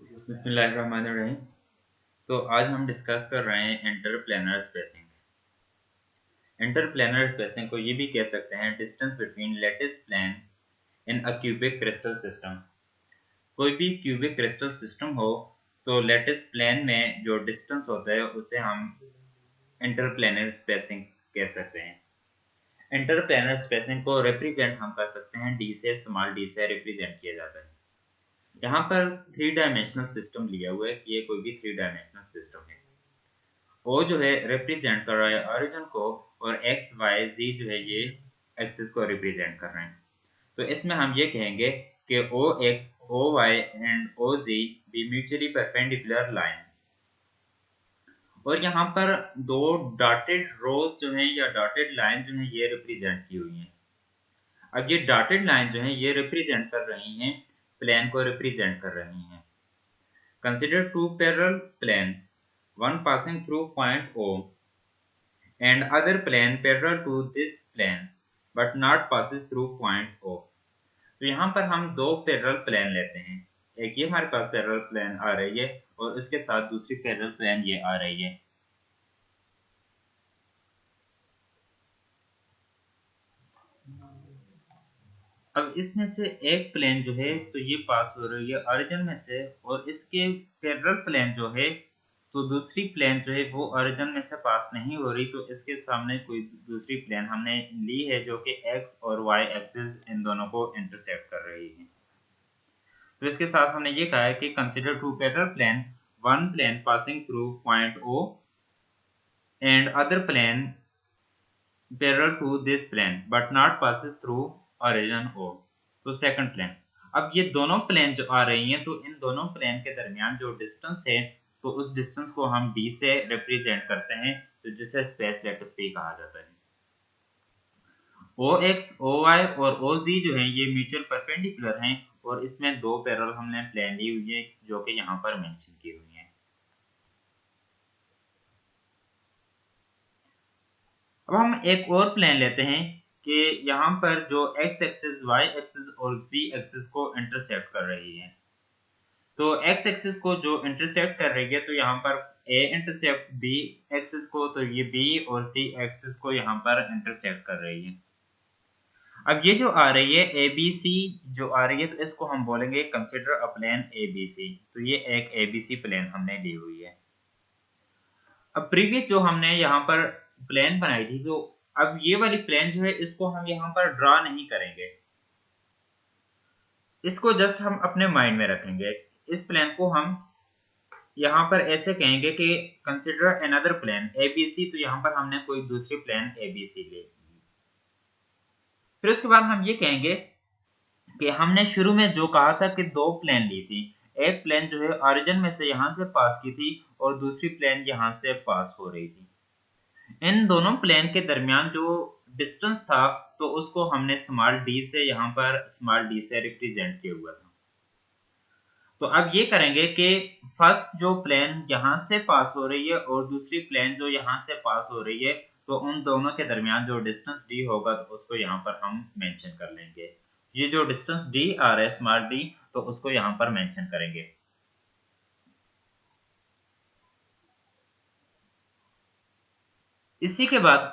बिस्मिल्लाहिर्रहमानिर्रहीम। तो आज हम डिस्कस कर रहे हैं इंटरप्लेनर स्पेसिंग। इंटरप्लेनर स्पेसिंग को ये भी कह सकते हैं distance between lattice plane in a cubic crystal system. कोई भी क्यूबिक क्रिस्टल सिस्टम हो तो लैटिस प्लेन में जो डिस्टेंस होता है उसे हम इंटरप्लेनर स्पेसिंग कह सकते हैं। इंटरप्लेनर स्पेसिंग को रिप्रेजेंट हम कर सकते हैं डी से, स्मॉल डी से रिप्रेजेंट किया जाता है। यहाँ पर थ्री डायमेंशनल सिस्टम लिया हुआ है, ये कोई भी थ्री डायमेंशनल सिस्टम है। ओ जो है रिप्रेजेंट कर रहा है ओरिजिन को, और एक्स वाई जी जो है ये एक्सिस को रिप्रेजेंट कर रहे हैं। तो इसमें हम ये कहेंगे कि O x, O y and O z be mutually perpendicular lines. और यहाँ पर दो डॉटेड रोज जो है या डॉटेड लाइन जो है ये रिप्रेजेंट की हुई है। अब ये डॉटेड लाइन जो है ये रिप्रेजेंट कर रही हैं प्लेन को रिप्रेजेंट कर रही हैं। Consider two parallel plane, one passing through point O and other plane parallel to this plane but not passes through point O। तो यहाँ पर हम दो पैरेलल प्लेन लेते हैं, एक ये हमारे पास पैरेलल प्लेन आ रही है और इसके साथ दूसरी पैरेलल प्लेन ये आ रही है। अब इसमें से एक प्लेन जो है तो ये पास हो रही है ओरिजिन में से, और इसके पैरेलल प्लेन जो है तो दूसरी प्लेन जो है वो ओरिजिन में से पास नहीं हो रही, तो इसके सामने कोई दूसरी प्लेन हमने ली है जो कि एक्स और वाई एक्सिस इन दोनों को इंटरसेक्ट कर रही है। तो इसके साथ हमने ये कहा है कि consider two parallel plane, one plane passing through point O and other plane parallel to this plane but not passes through origin O. तो सेकंड प्लेन, अब ये दोनों प्लेन जो आ रही हैं तो इन दोनों प्लेन के दरमियान जो डिस्टेंस है तो उस डिस्टेंस को हम डी से रिप्रेजेंट करते हैं, तो जिसे स्पेस लेटिस पी कहा जाता है। ओ एक्स, ओ वाई और ओ जी जो है ये म्यूचुअल परपेंडिकुलर हैं, और इसमें दो पैरेलल हमने प्लेन ली हुई है जो कि यहाँ पर मेंशन की हुई है। अब हम एक और प्लेन लेते हैं कि यहाँ पर जो x एक्सिस, y एक्सिस और z एक्सिस को इंटरसेक्ट कर रही है। तो x एक्सिस को जो इंटरसेक्ट कर रही है तो यहाँ पर a इंटरसेक्ट b एक्सिस को, तो ये b और c एक्सिस को यहाँ पर इंटरसेक्ट कर रही है। अब ये जो आ रही है ABC जो आ रही है तो इसको हम बोलेंगे कंसिडर अ प्लेन ABC। तो ये एक ABC प्लेन हमने ली हुई है। अब प्रीवियस जो हमने यहाँ पर प्लेन बनाई थी, तो अब ये वाली प्लेन जो है इसको हम यहाँ पर ड्रा नहीं करेंगे, इसको जस्ट हम अपने माइंड में रखेंगे। इस प्लेन को हम यहाँ पर ऐसे कहेंगे कि कंसिडर अनदर प्लेन ABC। तो यहाँ पर हमने कोई दूसरी प्लेन ABC ले ली। फिर उसके बाद हम ये कहेंगे कि हमने शुरू में जो कहा था कि दो प्लेन ली थी, एक प्लेन जो है ओरिजिन में से यहाँ से पास की थी और दूसरी प्लेन यहाँ से पास हो रही थी। इन दोनों प्लेन के दरमियान जो डिस्टेंस था तो उसको हमने स्मॉल डी से यहाँ पर स्मॉल डी से रिप्रेजेंट किया हुआ था। तो अब ये करेंगे कि फर्स्ट जो प्लेन यहाँ से पास हो रही है और दूसरी प्लेन जो यहाँ से पास हो रही है, तो उन दोनों के दरमियान जो डिस्टेंस डी होगा तो उसको यहाँ पर हम मेंशन कर लेंगे। ये जो डिस्टेंस डी आ रहा है स्मॉल डी, तो उसको यहाँ पर मेंशन करेंगे। इसी के बाद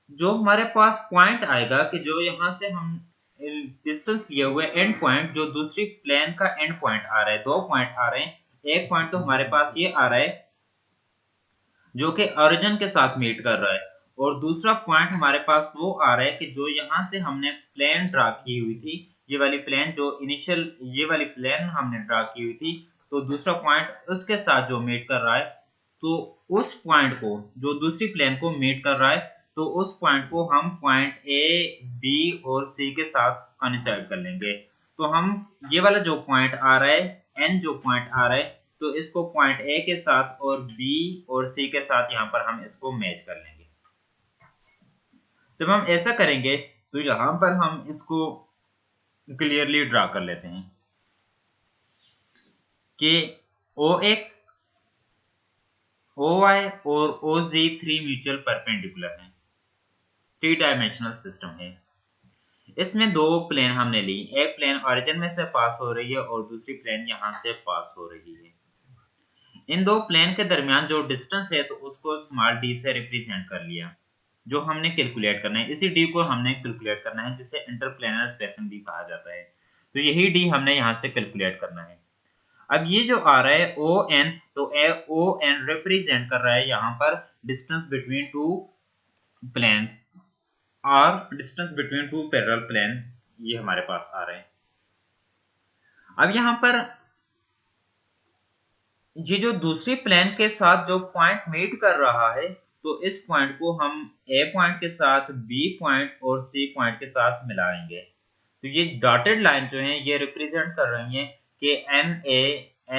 जो हमारे पास पॉइंट आएगा कि जो यहाँ से हम डिस्टेंस लिए हुए एंड पॉइंट, जो दूसरी प्लेन का एंड पॉइंट आ रहा है, दो पॉइंट आ रहे हैं। एक पॉइंट तो हमारे पास ये आ रहा है जो कि ओरिजिन के साथ मीट कर रहा है, और दूसरा पॉइंट हमारे पास वो आ रहा है कि जो यहाँ से हमने प्लेन ड्रा की हुई थी, ये वाली प्लेन जो इनिशियल ये वाली प्लेन हमने ड्रा की हुई थी, तो दूसरा पॉइंट उसके साथ जो मीट कर रहा है, तो उस पॉइंट को जो दूसरी प्लेन को मीट कर रहा है, तो उस पॉइंट को हम पॉइंट ए, बी और सी के साथ कोइंसाइड कर लेंगे। तो हम ये वाला जो पॉइंट आ रहा है, एन जो पॉइंट आ रहा है, तो इसको पॉइंट ए के साथ और बी और सी के साथ यहाँ पर हम इसको मैच कर लेंगे। जब हम ऐसा करेंगे तो यहाँ पर हम इसको क्लियरली ड्रा कर लेते हैं कि ओ एक्स, ओ वाई और ओ जी थ्री म्यूचुअल परपेंडिकुलर हैं, थ्री डायमेंशनल सिस्टम है। इसमें दो प्लेन हमने ली, एक प्लेन ओरिजिन में से पास हो रही है और दूसरी प्लेन यहाँ से पास हो रही है। इन दो प्लेन के दरमियान जो डिस्टेंस है तो उसको स्मॉल d से रिप्रेजेंट कर लिया, जो हमने कैलकुलेट करना है। इसी d को हमने कैलकुलेट करना है, जिसे इंटरप्लेनर स्पेसिंग भी कहा जाता है। तो यही d हमने यहाँ से कैलकुलेट करना है। अब ये जो आ रहा है ON, तो ON रिप्रेजेंट कर रहा है यहाँ पर डिस्टेंस बिटवीन टू प्लेन्स और distance between two parallel plane, ये हमारे पास आ रहे हैं। अब यहाँ पर ये जो दूसरी प्लेन के साथ जो पॉइंट मीट कर रहा है, तो इस पॉइंट को हम A पॉइंट के साथ B पॉइंट और C पॉइंट के साथ मिलाएंगे। तो ये डॉटेड लाइन जो है ये रिप्रेजेंट कर रही है कि NA,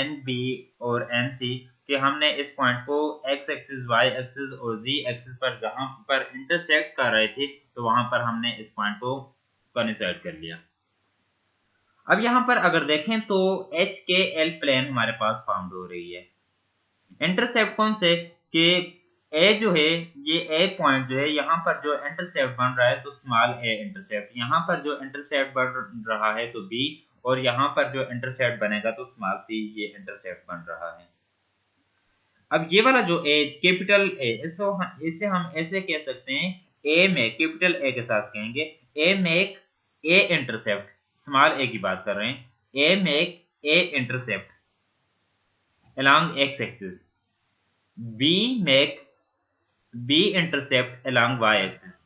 NB और NC कि हमने इस पॉइंट को x एक्सिस, y एक्सिस और z एक्सिस पर जहां पर इंटरसेक्ट कर रहे थे, तो वहां पर हमने इस पॉइंट को कोइंसाइड कर लिया। अब यहाँ पर अगर देखें तो HKL प्लेन हमारे पास फाउंड हो रही है। इंटरसेप्ट कौन से कि A जो है, ये A पॉइंट जो है यहाँ पर जो इंटरसेप्ट बन रहा है तो स्मॉल a इंटरसेप्ट, यहाँ पर जो इंटरसेप्ट बन रहा है तो B, और यहाँ पर जो इंटरसेप्ट बनेगा तो स्मॉल c, ये इंटरसेप्ट बन रहा है। अब ये वाला जो A, कैपिटल A, इसे हम ऐसे कह सकते हैं, A में कैपिटल A के साथ कहेंगे A make A intercept, small a की बात कर रहे हैं, A make A intercept along x axis, B make B intercept along y axis,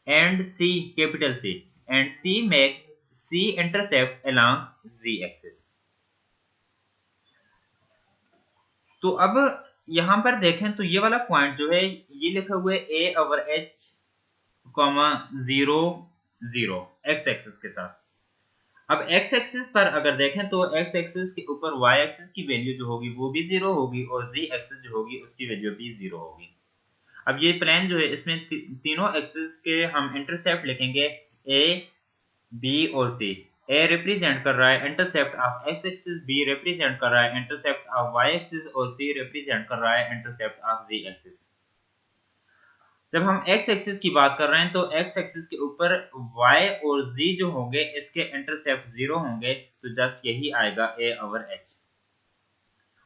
and C, capital C, and C make C intercept along z axis। तो अब यहां पर देखें तो ये वाला पॉइंट जो है ये लिखा हुआ है A over H, 0 0 x axis के साथ। अब x एक्सिस पर अगर देखें तो x एक्सिस के ऊपर y एक्सिस की वैल्यू जो होगी वो भी 0 होगी और z एक्सिस जो होगी उसकी वैल्यू भी 0 होगी। अब ये प्लेन जो है इसमें तीनों एक्सिस के हम इंटरसेप्ट लिखेंगे A, B और C। A रिप्रेजेंट कर रहा है intercept of x axis, B represent कर रहा है इंटरसेप्ट ऑफ y एक्सिस और C रिप्रेजेंट कर रहा है इंटरसेप्ट ऑफ z एक्सिस। जब हम x एक्सिस की बात कर रहे हैं तो x एक्सिस के ऊपर y और z जो होंगे इसके इंटरसेप्ट 0 होंगे, तो जस्ट यही आएगा A ओवर H,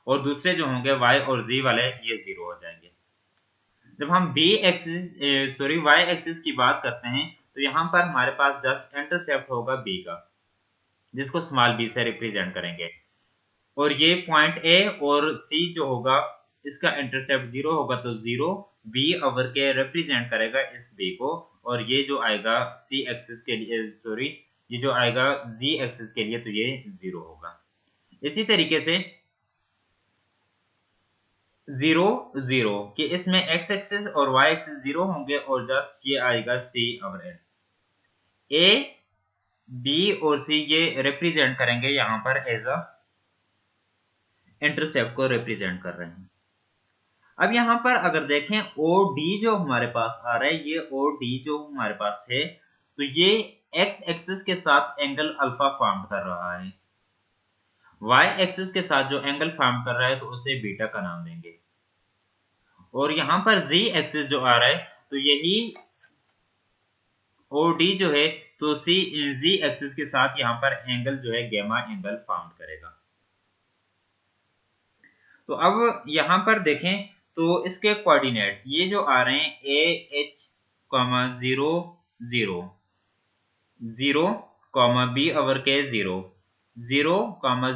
और दूसरे जो होंगे y और z वाले ये 0 हो जाएंगे। जब हम y एक्सिस की बात करते हैं तो यहाँ पर हमारे पास जस्ट इंटरसेप्ट होगा b का, जिसको स्मॉल b से रिप्रेजेंट करेंगे, और ये पॉइंट A और C जो होगा इसका इंटरसेप्ट 0 होगा, तो 0 B ओवर के रिप्रेजेंट करेगा इस B को, और ये जो आएगा C एक्सिस के लिए, ये जो आएगा Z एक्सिस के लिए, तो ये 0 होगा। इसी तरीके से 0 0 कि इसमें x एक्सिस और y एक्सिस 0 होंगे और जस्ट ये आएगा C over L। A, B और C ये रिप्रेजेंट करेंगे यहाँ पर एज अ इंटरसेप्ट को रिप्रेजेंट कर रहे हैं। अब यहाँ पर अगर देखें OD जो हमारे पास आ रहा है, ये OD जो हमारे पास है तो ये x एक्सिस के साथ एंगल अल्फा फॉर्म कर रहा है, y एक्सिस के साथ जो एंगल फॉर्म कर रहा है तो उसे बीटा का नाम देंगे, और यहाँ पर z एक्सिस जो आ रहा है तो यही OD जो है तो z एक्सिस के साथ यहाँ पर एंगल जो है गामा एंगल फॉर्म करेगा। तो अब यहाँ पर देखें तो इसके कोऑर्डिनेट ये जो आ रहे हैं AH, 0 0 0, B ओवर के 0 0,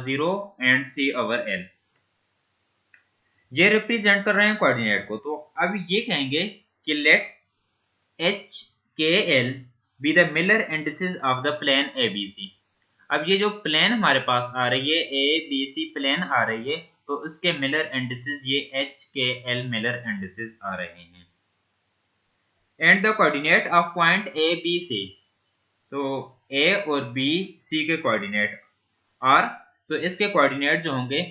0 एंड C ओवर L, ये रिप्रेजेंट कर रहे हैं कोऑर्डिनेट को। तो अब ये कहेंगे कि let HKL be the Miller indices of the plane ABC। अब ये जो प्लेन हमारे पास आ रही है ABC प्लेन आ रही है, तो उसके मिलर इंडिसेस ये HKL मिलर इंडिसेस आ रहे हैं, and the coordinate of point ABC, तो A और B C के कोऑर्डिनेट R, तो इसके कोऑर्डिनेट जो होंगे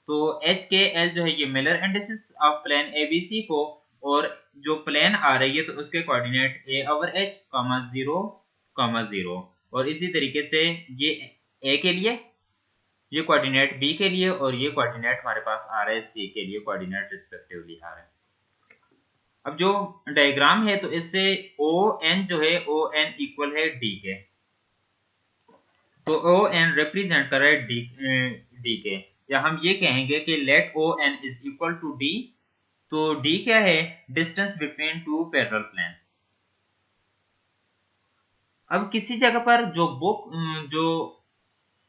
तो HKL जो है ये Miller indices of plane ABC को, और जो प्लेन आ रही है तो उसके कोऑर्डिनेट A ओवर H, 0 0, और इसी तरीके से ये A के लिए, ये कोऑर्डिनेट B के लिए, और ये कोऑर्डिनेट हमारे पास आ रहा है C के लिए, कोऑर्डिनेट रिस्पेक्टिवली आ रहा है। अब जो डायग्राम है तो इससे ओ एन जो है ओ एन इक्वल है डी के, तो ओ एन रिप्रेजेंट कर रहा है डी के, या हम ये कहेंगे कि let O N is equal to D. तो डी क्या है? Distance between two parallel plane. अब किसी जगह पर जो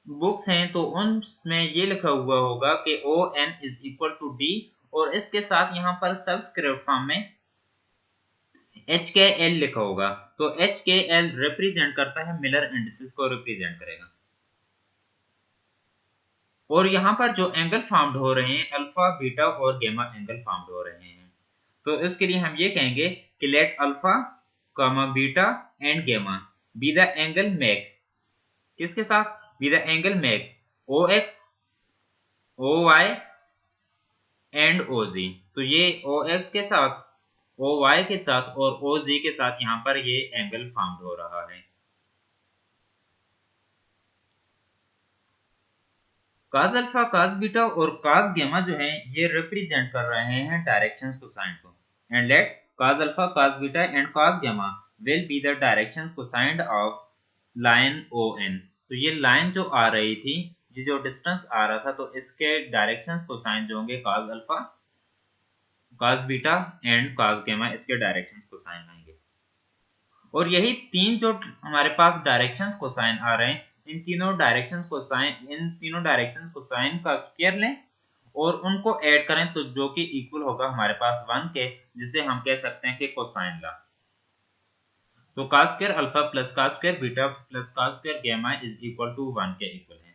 बुक्स हैं तो उनमें ये लिखा हुआ होगा कि O N is equal to D, और इसके साथ यहाँ पर सबस्क्रिप्ट फॉर्म में एच के एल लिखा होगा। तो एच के एल रिप्रेजेंट करता है मिलर इंडिसेस को रिप्रेजेंट करेगा। और यहाँ पर जो एंगल फॉर्म्ड हो रहे हैं अल्फा बीटा और गामा एंगल फॉर्म्ड हो रहे हैं, तो इसके लिए हम ये कहेंगे कि let alpha comma beta and gamma be the angle make, किसके साथ? Be the angle make O x O y and O z. तो ये ओ एक्स के साथ, ओ वाई के साथ और ओ जी के साथ यहाँ पर ये एंगल फॉर्म्ड हो रहा है। cos अल्फा cos बीटा और cos गामा जो है ये रिप्रेजेंट कर रहे हैं डायरेक्शंस कोसाइन को, and let cos alpha cos beta and cos gamma will be the directions cosine of line O N. तो ये लाइन जो आ रही थी, ये जो डिस्टेंस आ रहा था, तो इसके डायरेक्शंस कोसाइन जो होंगे cos alpha cos beta and cos gamma, इसके डायरेक्शंस कोसाइन आएंगे। और यही तीन जो हमारे पास डायरेक्शंस कोसाइन आ रहे हैं, इन तीनों डायरेक्शंस कोसाइन का स्क्वायर लें और उनको ऐड करें, तो जो कि इक्वल होगा हमारे पास 1 के, जिसे हम कह सकते हैं कि कोसाइन ला। तो cos square alpha plus cos square beta plus cos square gamma is equal to 1 के इक्वल है।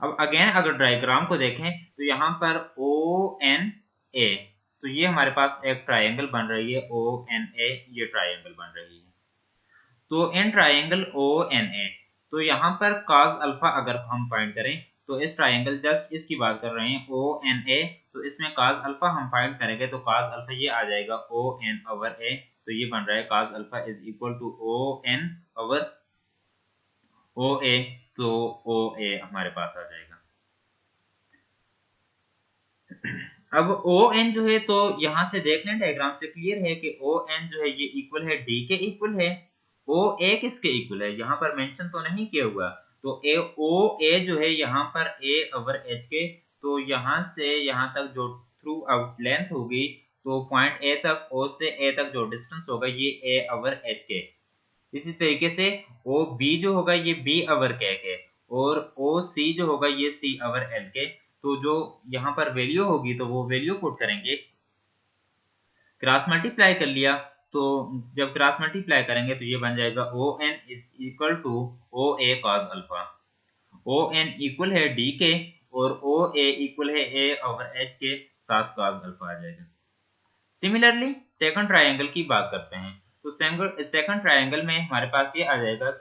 अब अगेन अगर डायग्राम को देखें तो यहाँ पर ओ एन ए, तो ये हमारे पास एक ट्राइंगल बन रही है ओ एन ए, ये ट्राइंगल बन रही है। तो in triangle O N A, तो यहाँ पर cos अल्फा अगर हम फाइंड करें, तो इस ट्राइंगल जस्ट इसकी बात कर रहे हैं ओ एन ए, तो इसमें cos अल्फा हम फाइंड करेंगे तो cos अल्फा ये आ जाएगा ओ एन ओवर ए, तो ये बन रहा है cos alpha is equal to O N over O A, तो ओ ए हमारे पास आ जाएगा। अब ओ एन जो है, तो यहाँ से देख लें डायग्राम से क्लियर है कि ओ एन जो है ये इक्वल है डी के इक्वल है। ओ ए किसके इक्वल है यहाँ पर मेंशन तो नहीं किया हुआ, तो ए ओ ए जो है यहाँ पर ए ओवर एच के, तो यहाँ से यहाँ तक जो थ्रू आउट लेंथ होगी, तो पॉइंट ए तक, ओ से ए तक जो डिस्टेंस होगा ये ए ओवर एच के। इसी तरीके से ओ बी जो होगा ये बी ओवर के, और ओ सी जो होगा ये सी ओवर एल के। तो जो यहाँ पर वैल्यू होगी तो वो वैल्यू पुट करेंगे, क्रॉस मल्टीप्लाई कर लिया, तो जब क्रॉस मल्टीप्लाई करेंगे तो ये बन जाएगा O N is equal to O A cos alpha. O N equal है डी के और ओ ए इक्वल है ए ओवर एच के साथ कॉस अल्फा आ जाएगा। सिमिलरली सेकंड ट्रायंगल की बात करते हैं, तो सेकंड ट्रायंगल में हमारे पास ये आ जाएगा,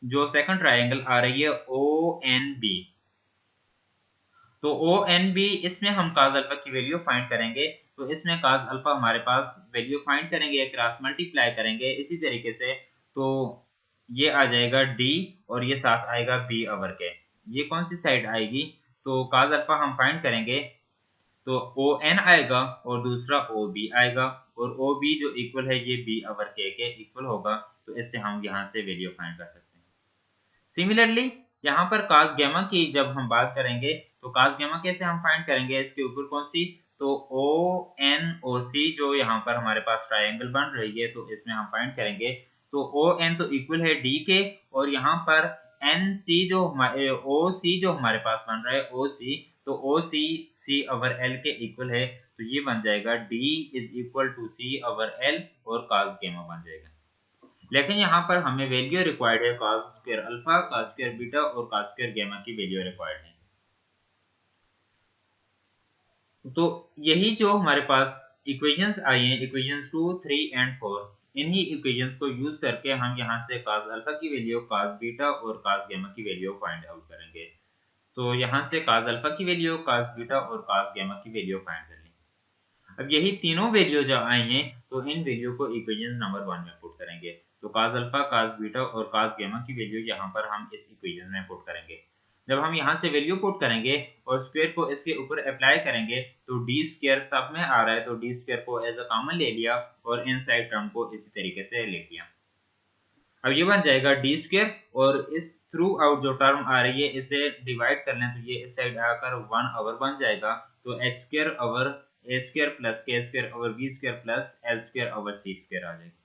जो सेकंड ट्रायंगल आ रही है ओ एन बी, तो ओ एन बी, इसमें हम cos अल्फा की वैल्यू फाइंड करेंगे, तो इसमें cos अल्फा हमारे पास वैल्यू फाइंड करेंगे, क्रॉस मल्टीप्लाई करेंगे इसी तरीके से, तो ये आ जाएगा d और ये साथ आएगा b ओवर के। ये कौन सी साइड आएगी? तो cos अल्फा हम फाइंड करेंगे तो ओ एन आएगा और दूसरा ओ बी आएगा, और ओ बी जो इक्वल है ये b ओवर के इक्वल होगा, तो इससे हम यहाँ से वैल्यू फाइंड कर सकते हैं। सिमिलरली यहाँ पर cos गामा की जब हम बात करेंगे, तो cos गामा कैसे हम फाइंड करेंगे, इसके ऊपर कौन सी, तो ओ एन ओ सी जो यहाँ पर हमारे पास ट्राइंगल बन रही है, तो इसमें हम फाइंड करेंगे, तो ओ एन तो इक्वल है डी के, और यहाँ पर एन सी जो हमारे ओ सी जो हमारे पास बन रहा है ओ सी, तो O C C over L के इक्वल है, तो ये बन जाएगा D is equal to C over L और cos गामा बन जाएगा। लेकिन यहाँ पर हमें वैल्यू रिक्वायर्ड है cos square alpha, cos square beta और cos स्क्वायर गामा की वैल्यू रिक्वायर्ड है। तो यही जो हमारे पास इक्वेशंस आई हैं, इक्वेशंस 2, 3 एंड 4, इन्हीं इक्वेशंस को यूज करके हम यहाँ से cos अल्फा की वैल्यू, cos बीटा और cos गामा की वैल्यू फाइंड आउट करेंगे। तो यहाँ से cos अल्फा की वैल्यू, cos बीटा और cos गामा की वैल्यू फाइंड कर लें। अब यही तीनों वैल्यू जो आई हैं, तो इन वैल्यू को इक्वेशन नंबर 1 में पुट करेंगे, तो cos अल्फा, cos बीटा और cos गामा की वैल्यू यहाँ पर हम इस इक्वेशन में पुट करेंगे। जब हम यहाँ से वैल्यू पुट करेंगे और स्क्वायर को इसके ऊपर अप्लाई करेंगे तो डी स्क्वायर सब में आ रहा है, तो डी स्क्वायर को एज अ कॉमन ले लिया और इनसाइड टर्म को इसी तरीके से ले लिया। अब ये बन जाएगा डी स्क्वायर और इस थ्रू आउट जो टर्म आ रही है इसे डिवाइड कर लें तो ये इस साइड आकर 1 ओवर बन जाएगा, तो h square over a square plus के square over b square plus L square over c square आ जाएगा।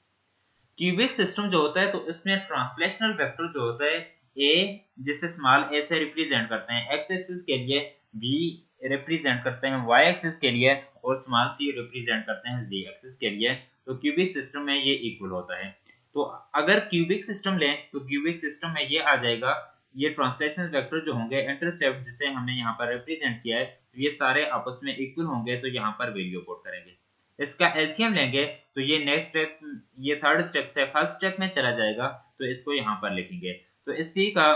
क्यूबिक सिस्टम जो होता है तो इसमें ट्रांसलेशनल वेक्टर जो होता है ए, जिसे स्मॉल ए से रिप्रेजेंट करते हैं एक्स एक्सिस के लिए, बी रिप्रेजेंट करते हैं वाई एक्सिस के लिए और स्मॉल सी रिप्रेजेंट करते हैं जी एक्सिस के लिए। तो क्यूबिक सिस्टम में ये इक्वल होता है। तो अगर क्यूबिक सिस्टम लें तो क्यूबिक सिस्टम में ये आ जाएगा, ये ट्रांसलेशनल वेक्टर जो होंगे इंटरसेप्ट जिसे हमने यहाँ पर रिप्रेजेंट किया है तो ये सारे आपस में इक्वल होंगे, तो यहाँ पर वैल्यू पुट करेंगे। इसका एलसीएम लेंगे तो ये नेक्स्ट स्टेप, ये थर्ड स्टेप से फर्स्ट स्टेप में चला जाएगा, तो इसको यहाँ पर लिखेंगे। तो इसी का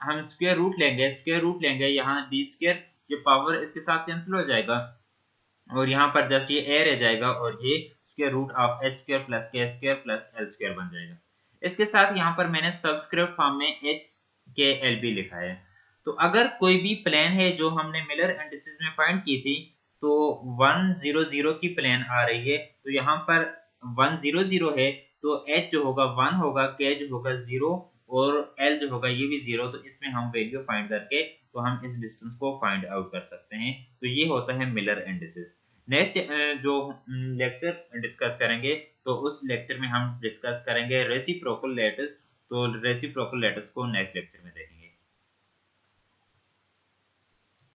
हम स्क्वायर रूट लेंगे, स्क्वायर रूट लेंगे यहाँ डी स्क्वायर, ये पावर इसके साथ कैंसिल हो जाएगा और यहाँ पर जस्ट ये ए रह जाएगा और ये square root of H square plus के स्क्वायर प्लस एल स्क्वायर बन जाएगा। इसके साथ यहाँ पर मैंने सबस्क्रिप्ट फॉर्म में एच के एल भी लिखा है। तो अगर कोई भी प्लेन है जो हमने मिलर इंडिसेस में फाइंड की थी, तो 100 की प्लेन आ रही है, तो यहाँ पर 100 है तो h जो होगा 1 होगा, k जो होगा 0 और l जो होगा ये भी 0, तो इसमें हम वैल्यू फाइंड करके तो हम इस डिस्टेंस को फाइंड आउट कर सकते हैं। तो ये होता है मिलर इंडिसेस। नेक्स्ट जो लेक्चर डिस्कस करेंगे तो उस लेक्चर में हम डिस्कस करेंगे रेसिप्रोकल लैटिस, तो रेसिप्रोकल लैटिस को नेक्स्ट लेक्चर में देखेंगे।